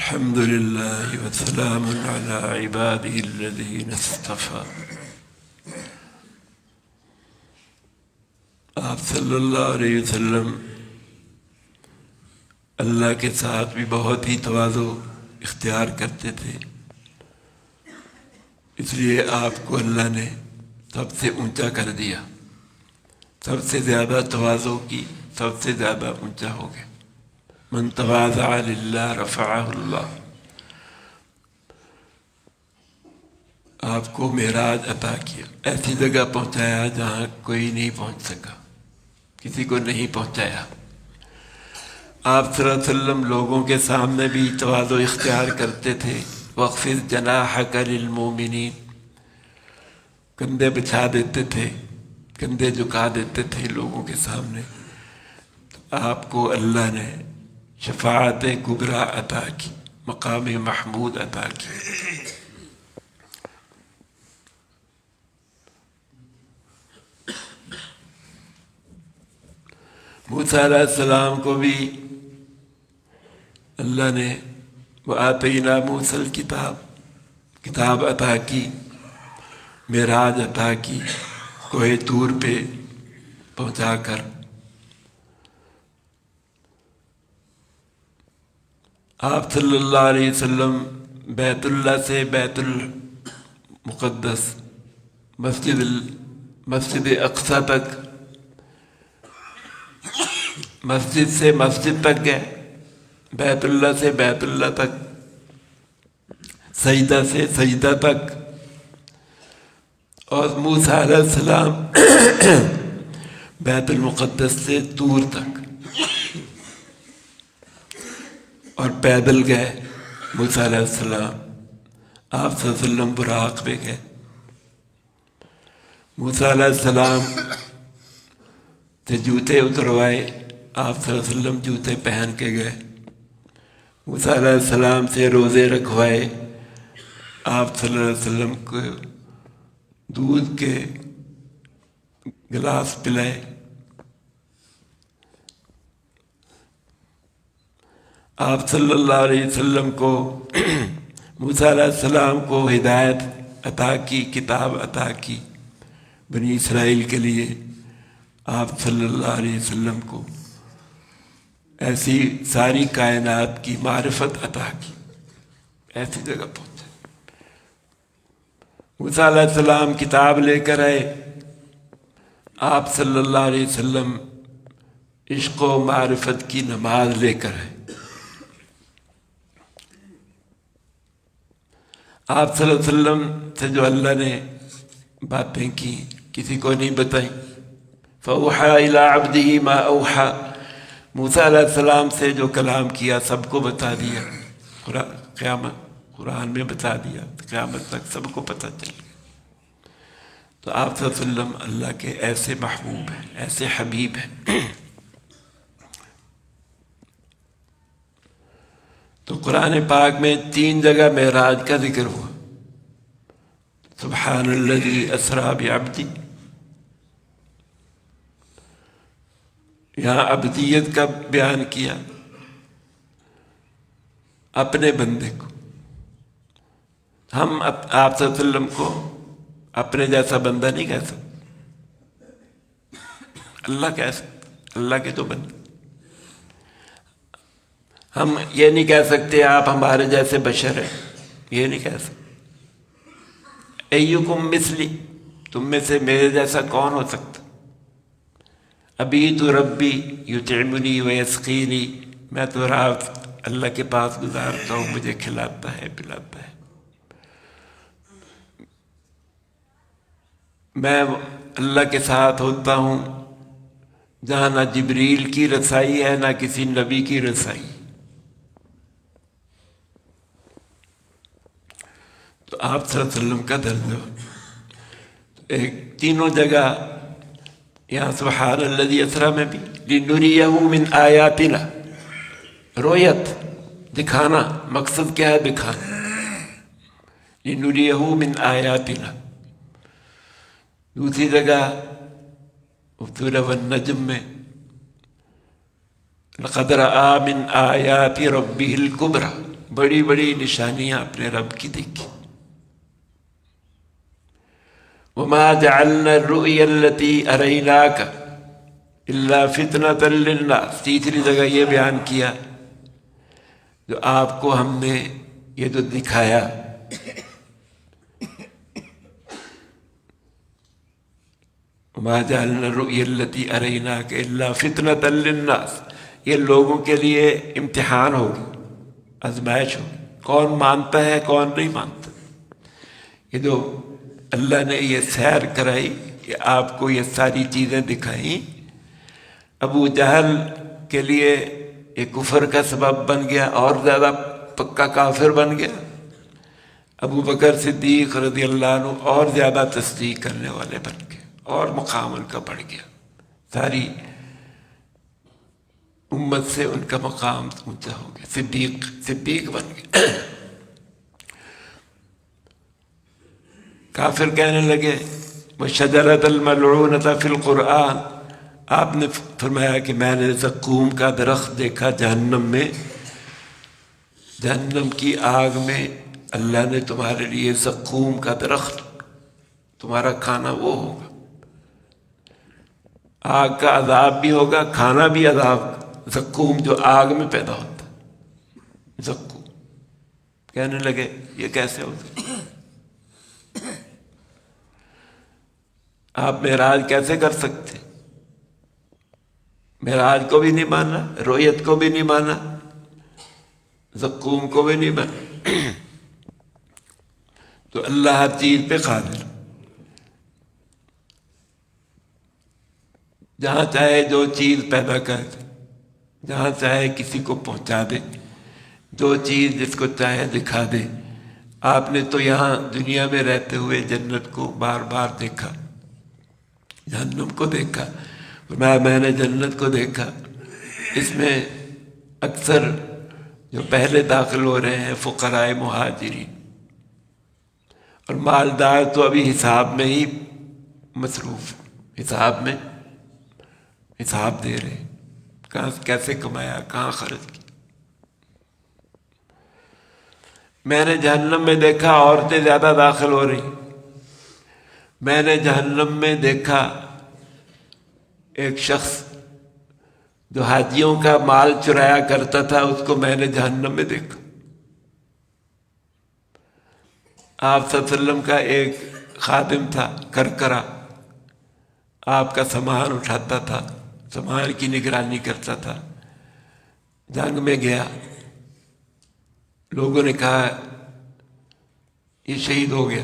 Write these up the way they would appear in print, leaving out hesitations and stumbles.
الحمد لله وسلام على عباده الذين اصطفى. آپ صلی اللہ علیہ وسلم اللہ کے ساتھ بھی بہت ہی تواضع اختیار کرتے تھے، اس لیے آپ کو اللہ نے سب سے اونچا کر دیا، سب سے زیادہ تواضع کی، سب سے زیادہ اونچا ہو گیا. من تواضع للہ رفعہ اللہ. آپ کو معراج عطا کیا، ایسی جگہ پہنچایا جہاں کوئی نہیں پہنچ سکا، کسی کو نہیں پہنچایا. آپ صلی اللہ علیہ وسلم لوگوں کے سامنے بھی تواضع اختیار کرتے تھے. وَاخْفِضْ جَنَاحَكَ لِلْمُؤْمِنِينَ. کندھے بچھا دیتے تھے، کندھے جھکا دیتے تھے لوگوں کے سامنے. آپ کو اللہ نے شفاعت کبریٰ عطا کی، مقام محمود عطا کی. موسیٰ علیہ السلام کو بھی اللہ نے وَآتَيْنَا مُوسَى الْكِتَابَ، کتاب عطا کی، معراج عطا کی، کوہ طور پہ پہنچا کر. آپ صلی اللہ علیہ وسلم بیت اللہ سے بیت المقدس، مسجد اقصیٰ تک، مسجد سے مسجد تک گئے، بیت اللہ سے بیت اللہ تک، سجدہ سے سجدہ تک. اور موسیٰ علیہ السلام بیت المقدس سے طور تک، اور پیدل گئے موسیٰ علیہ السلام. آپ صلی اللہ علیہ وسلم براق پہ گئے. موسیٰ علیہ السلام سے جوتے اتروائے، آپ صلی اللہ علیہ وسلم جوتے پہن کے گئے. موسیٰ علیہ السلام سے روزے رکھوائے، آپ صلی اللہ علیہ وسلم کو دودھ کے گلاس پلائے. آپ صلی اللہ علیہ وسلم کو موسیٰ علیہ السلام کو ہدایت عطا کی، کتاب عطا کی بنی اسرائیل کے لیے. آپ صلی اللہ علیہ وسلم کو ایسی ساری کائنات کی معرفت عطا کی، ایسی جگہ پہنچے. موسیٰ علیہ السلام کتاب لے کر آئے، آپ صلی اللہ علیہ وسلم عشق و معرفت کی نماز لے کر آئے. آپ صلی اللہ علیہ وسلم سے جو اللہ نے باتیں کی کسی کو نہیں بتائیں. فَأَوْحَىٰ إِلَىٰ عَبْدِهِ مَا أَوْحَىٰ. موسیٰ علیہ السلام سے جو کلام کیا سب کو بتا دیا، قرآن میں بتا دیا، قیامت تک سب کو پتہ چل گیا. تو آپ صلی اللہ علیہ وسلم اللہ کے ایسے محبوب ہیں، ایسے حبیب ہیں. تو قرآن پاک میں 3 جگہ معراج کا ذکر ہوا. سبحان الذی اسریٰ بعبدہ، یہاں عبدیت کا بیان کیا، اپنے بندے کو. ہم آپ صلی اللہ علیہ وسلم کو اپنے جیسا بندہ نہیں کہہ سکتے، اللہ کہہ سکتے، اللہ کے تو بندے. ہم یہ نہیں کہہ سکتے آپ ہمارے جیسے بشر ہیں، یہ نہیں کہہ سکتے. ایکم مثلی، تم میں سے میرے جیسا کون ہو سکتا. ابیت ربی یطعمنی ویسقینی، میں تو رات اللہ کے پاس گزارتا ہوں، مجھے کھلاتا ہے پلاتا ہے. میں اللہ کے ساتھ ہوتا ہوں جہاں نہ جبریل کی رسائی ہے نہ کسی نبی کی رسائی. تو آپ صلی اللہ علیہ وسلم کا درجہ ایک تینوں جگہ یہاں سبحان الذی اسریٰ میں بھی لنریہ من آیاتنا، رویت دکھانا، مقصد کیا ہے دکھانا، لنریہ من آیاتنا. دوسری جگہ سورہ النجم میں لقد رأى من آیات ربہ الکبریٰ، بڑی بڑی نشانیاں اپنے رب کی دیکھی. وما جعلنا الرؤيا التي أريناك إلا فتنة للناس. تیسری جگہ یہ بیان کیا جو آپ کو ہم نے یہ جو دکھایا وما جعلنا الرؤيا التي أريناك إلا فتنة للناس، یہ لوگوں کے لیے امتحان ہوگی، آزمائش ہوگی، کون مانتا ہے کون نہیں مانتا. یہ جو اللہ نے یہ سیر کرائی کہ آپ کو یہ ساری چیزیں دکھائیں، ابو جہل کے لیے یہ کفر کا سبب بن گیا، اور زیادہ پکا کافر بن گیا. ابو بکر صدیق رضی اللہ عنہ اور زیادہ تصدیق کرنے والے بن گئے، اور مقام ان کا بڑھ گیا، ساری امت سے ان کا مقام اونچا ہو گیا، صدیق بن گئے. کافر کہنے لگے وَشَجَرَةَ الْمَلْعُونَةَ فِي الْقُرْآنِ، آپ نے فرمایا کہ میں نے زقوم کا درخت دیکھا جہنم میں، جہنم کی آگ میں اللہ نے تمہارے لیے زقوم کا درخت، تمہارا کھانا وہ ہوگا، آگ کا عذاب بھی ہوگا، کھانا بھی عذاب. زقوم جو آگ میں پیدا ہوتا ہے، زقوم. کہنے لگے یہ کیسے ہوتا؟ آپ معراج کیسے کر سکتے؟ معراج کو بھی نہیں مانا، رؤیت کو بھی نہیں مانا، زقوم کو بھی نہیں مانا. تو اللہ ہر چیز پہ قادر، جہاں چاہے جو چیز پیدا کر دے، جہاں چاہے کسی کو پہنچا دے، جو چیز جس کو چاہے دکھا دے. آپ نے تو یہاں دنیا میں رہتے ہوئے جنت کو بار بار دیکھا، جہنم کو دیکھا. میں نے جنت کو دیکھا، اس میں اکثر جو پہلے داخل ہو رہے ہیں فقراء مہاجرین، اور مالدار تو ابھی حساب میں ہی مصروف، حساب میں حساب دے رہے، کہاں کیسے کمایا، کہاں خرچ کیا. میں نے جہنم میں دیکھا عورتیں زیادہ داخل ہو رہی. میں نے جہنم میں دیکھا ایک شخص جو حاجیوں کا مال چرایا کرتا تھا، اس کو میں نے جہنم میں دیکھا. آپ صلی اللہ علیہ وسلم کا ایک خادم تھا کرکرا، آپ کا سامان اٹھاتا تھا، سامان کی نگرانی کرتا تھا. جنگ میں گیا، لوگوں نے کہا یہ شہید ہو گیا.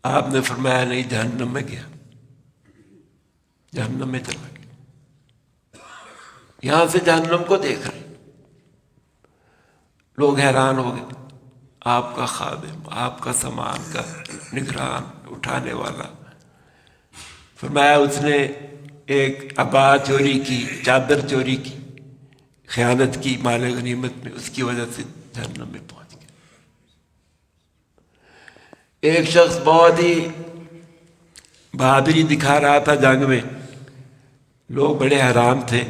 آپ نے فرمایا نہیں، جہنم میں گیا، جہنم میں چلا گیا. یہاں سے جہنم کو دیکھ رہے، لوگ حیران ہو گئے. آپ کا خادم، آپ کا سامان کا نگران، اٹھانے والا. فرمایا اس نے ایک عبا چوری کی، چادر چوری کی، خیانت کی مال غنیمت میں، اس کی وجہ سے جہنم میں پہنچ گیا. ایک شخص بہت ہی بہادری دکھا رہا تھا جنگ میں، لوگ بڑے حیران تھے.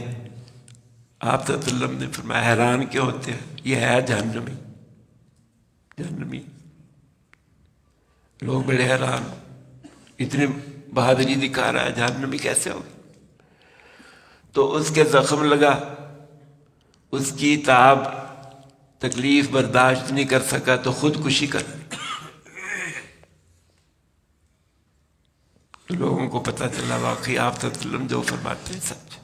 آپ صلی اللہ علیہ وسلم نے فرمایا حیران کیوں ہوتے ہیں، یہ ہے جہنمی، جہنمی. لوگ بڑے حیران، اتنی بہادری دکھا رہا ہے، جہنمی کیسے ہوگی؟ تو اس کے زخم لگا، اس کی تعب تکلیف برداشت نہیں کر سکا تو خودکشی کر لی. تو لوگوں کو پتہ چلا واقعی آپ صلی اللہ علیہ وسلم جو فرماتے ہیں سچ.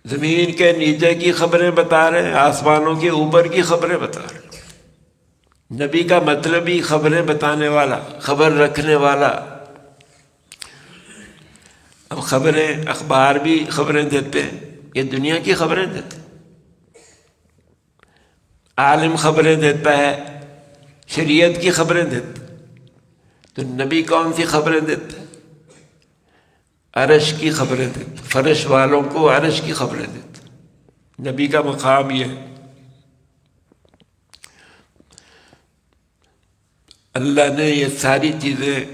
زمین کے نیچے کی خبریں بتا رہے ہیں، آسمانوں کے اوپر کی خبریں بتا رہے ہیں. نبی کا مطلب ہی خبریں بتانے والا، خبر رکھنے والا. اب خبریں، اخبار بھی خبریں دیتے ہیں، یہ دنیا کی خبریں دیتے ہیں. عالم خبریں دیتا ہے، شریعت کی خبریں دیتا ہے. تو نبی کون سی خبریں دیتا ہے؟ عرش کی خبریں دیتا، فرش والوں کو عرش کی خبریں دیتا. نبی کا مقام یہ ہے. اللہ نے یہ ساری چیزیں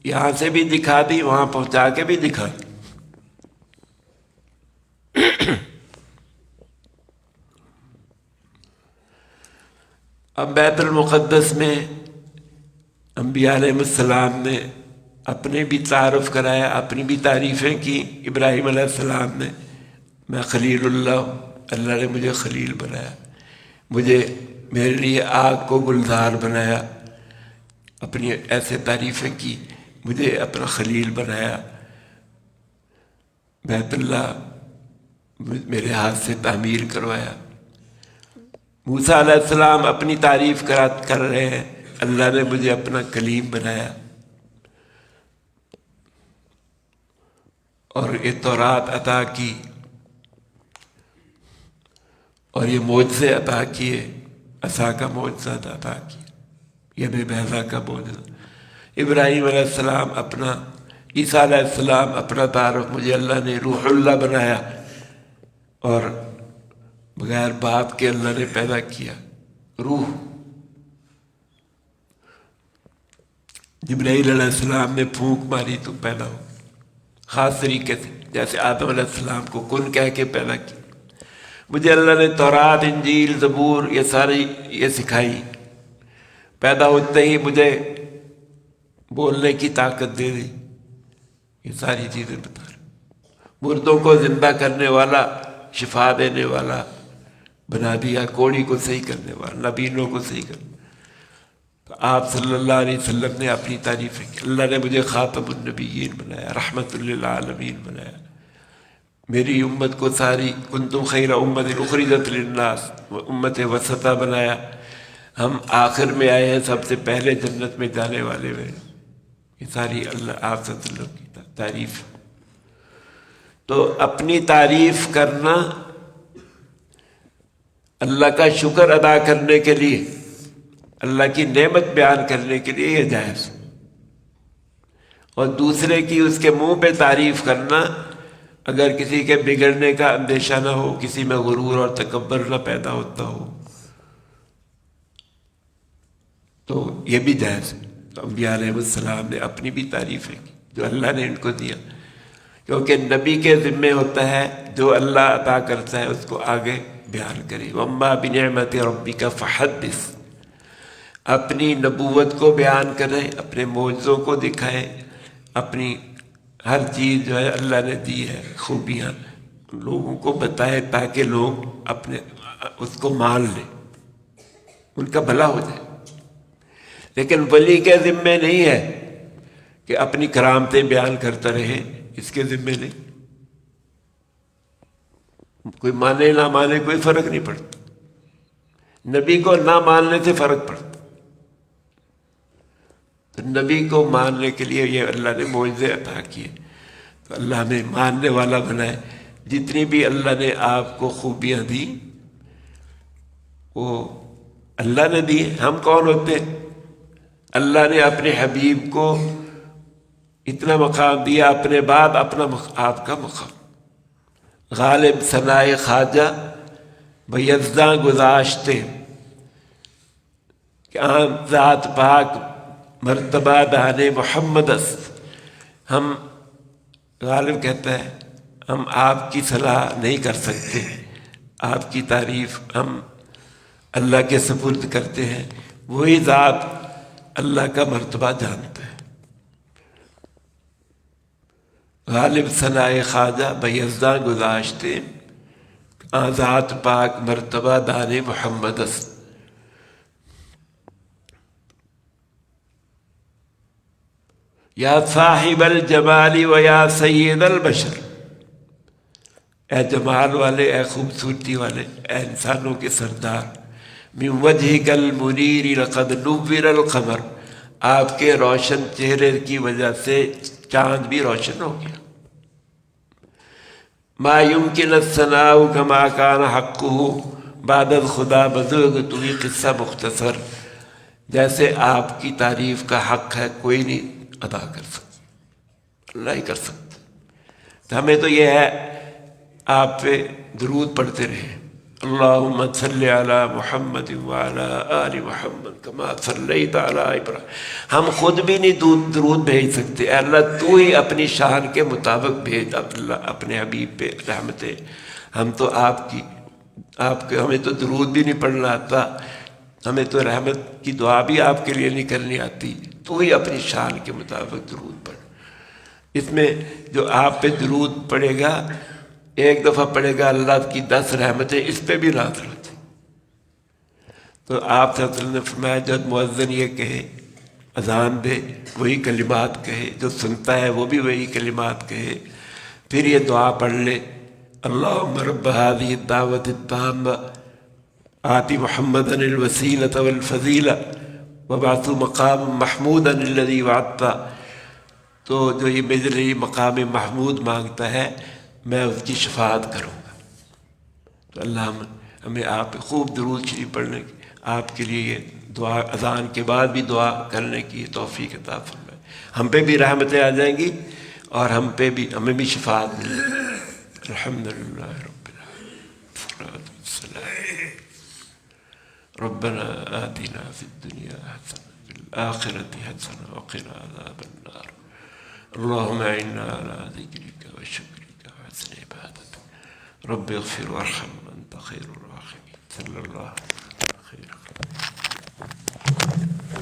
یہاں سے بھی دکھا دی، وہاں پہنچا کے بھی دکھا دی. اب بیت المقدس میں انبیاء علیہ السلام نے اپنے بھی تعارف کرایا، اپنی بھی تعریفیں کی۔ ابراہیم علیہ السلام نے میں خلیل اللہ ہوں، اللہ نے مجھے خلیل بنایا، مجھے میرے لیے آگ کو گلزار بنایا، اپنی ایسے تعریفیں کی، مجھے اپنا خلیل بنایا، بیت اللہ میرے ہاتھ سے تعمیر کروایا۔ موسیٰ علیہ السلام اپنی تعریف کر رہے ہیں، اللہ نے مجھے اپنا کلیم بنایا، اور یہ تورات عطا کی، اور یہ معجزے عطا کیے، عصا کا معجزہ عطا کیا، یہ بیضا کا معجزہ۔ ابراہیم علیہ السلام اپنا، عیسیٰ علیہ السلام اپنا تعارف، مجھے اللہ نے روح اللہ بنایا، اور بغیر باپ کے اللہ نے پیدا کیا روح۔ جبرائیل علیہ السلام نے پھونک ماری تو پیدا ہو، خاص طریقے سے، جیسے آدم علیہ السلام کو کن کہہ کے پیدا کیا۔ مجھے اللہ نے تورات، انجیل، زبور یہ ساری یہ سکھائی، پیدا ہوتے ہی مجھے بولنے کی طاقت دے دی، یہ ساری چیزیں بتا رہے۔ مردوں کو زندہ کرنے والا، شفا دینے والا بنا دیا، کوڑی کو صحیح کرنے والا، نابینوں کو صحیح کرنے۔ تو آپ صلی اللہ علیہ وسلم نے اپنی تعریفیں کی، اللہ نے مجھے خاتم النبیین بنایا، رحمت للعالمین بنایا، میری امت کو ساری کنتم خیر امت اخرجت للناس امت وسطیٰ بنایا، ہم آخر میں آئے ہیں، سب سے پہلے جنت میں جانے والے میں۔ یہ ساری اللہ آپ صلی اللہ علیہ وسلم کی تعریف۔ تو اپنی تعریف کرنا اللہ کا شکر ادا کرنے کے لیے، اللہ کی نعمت بیان کرنے کے لیے یہ جائز، اور دوسرے کی اس کے منہ پہ تعریف کرنا، اگر کسی کے بگڑنے کا اندیشہ نہ ہو، کسی میں غرور اور تکبر نہ پیدا ہوتا ہو، تو یہ بھی جائز ہے۔ تو انبیاء علیہ السلام نے اپنی بھی تعریفیں کی جو اللہ نے ان کو دیا، کیونکہ نبی کے ذمے ہوتا ہے جو اللہ عطا کرتا ہے اس کو آگے بیان کرے۔ وَأَمَّا بِنِعْمَةِ رَبِّكَ فَحَدِّثْ، اپنی نبوت کو بیان کریں، اپنے معجزوں کو دکھائیں، اپنی ہر چیز جو ہے اللہ نے دی ہے خوبیاں لوگوں کو بتائے، تاکہ لوگ اپنے اس کو مان لیں، ان کا بھلا ہو جائے۔ لیکن ولی کے ذمے نہیں ہے کہ اپنی کرامتیں بیان کرتا رہے، اس کے ذمے نہیں۔ کوئی مانے نہ مانے کوئی فرق نہیں پڑتا، نبی کو نہ ماننے سے فرق پڑتا۔ تو نبی کو ماننے کے لیے یہ اللہ نے معجزے عطا کیے، تو اللہ نے ماننے والا بنائے۔ جتنی بھی اللہ نے آپ کو خوبیاں دی وہ اللہ نے دی، ہم کون ہوتے ہیں؟ اللہ نے اپنے حبیب کو اتنا مقام دیا، اپنے بعد اپنا آپ کا مقام۔ غالب ثنائے خواجہ بیزاں گذاشتے کہ عام ذات پاک مرتبہ دان محمد است۔ ہم غالب کہتا ہے ہم آپ کی صلاح نہیں کر سکتے، آپ کی تعریف ہم اللہ کے سپرد کرتے ہیں، وہی ذات اللہ کا مرتبہ جانتا ہے۔ غالب ثنائے خواجہ بیزاں گذاشتے ذات پاک مرتبہ دان محمد است۔ یا صاحب الجمال و یا سید البشر، اے جمال والے، اے خوبصورتی والے، اے انسانوں کے سردار، من وجہک المنیر لقد نور القمر، آپ کے روشن چہرے کی وجہ سے چاند بھی روشن ہو گیا۔ ما یمکن الثناء کما کان حقہ بعد الخدا بزرگ، تو یہ قصہ مختصر، جیسے آپ کی تعریف کا حق ہے کوئی نہیں ادا کر سکتا، اللہ ہی کر سکتا۔ تو ہمیں تو یہ ہے آپ پہ درود پڑھتے رہے، اللہم صلی علی محمد وعلی آل محمد کما صلیت علی ابراہیم۔ ہم خود بھی نہیں درود بھیج سکتے، اے اللہ تو ہی اپنی شان کے مطابق بھیج اللہ اپنے حبیب پہ رحمتیں۔ ہم تو آپ کے ہمیں تو درود بھی نہیں پڑھنا آتا، ہمیں تو رحمت کی دعا بھی آپ کے لیے نہیں کرنی آتی، تو ہی اپنی شان کے مطابق درود پڑھ۔ اس میں جو آپ پہ درود پڑے گا، ایک دفعہ پڑے گا، اللہ کی 10 رحمتیں اس پہ بھی نازل ہوتی۔ تو آپ صلی اللہ علیہ وسلم نے فرمایا جب مؤذن یہ کہے، اذان دے، وہی کلمات کہے، جو سنتا ہے وہ بھی وہی کلمات کہے، پھر یہ دعا پڑھ لے، اللہم رب هذه الدعوة التامة آت محمدا الوسیلة والفضیلہ وابعثہ مقام محمودا الذی وعدتہ۔ تو جو یہ میرے لیے مقام محمود مانگتا ہے، میں اس کی شفاعت کروں گا۔ تو اللہ ہمیں آپ پہ خوب درود شریف پڑھنے کی، آپ کے لیے یہ دعا اذان کے بعد بھی دعا کرنے کی توفیق عطا فرمائے۔ ہم پہ بھی رحمتیں آ جائیں گی اور ہمیں بھی شفاعت ملے گی۔ الحمدللہ رب العالمین، والسلام۔ ربنا آتنا فی الدنیا حسنة وفی الآخرة حسنة وقنا عذاب النار۔ اللهم اعنا على ذکرک وشکرک وحسن عبادتک۔ رب اغفر وارحم وانت خیر الراحمین۔ صلی اللہ علیہ وسلم۔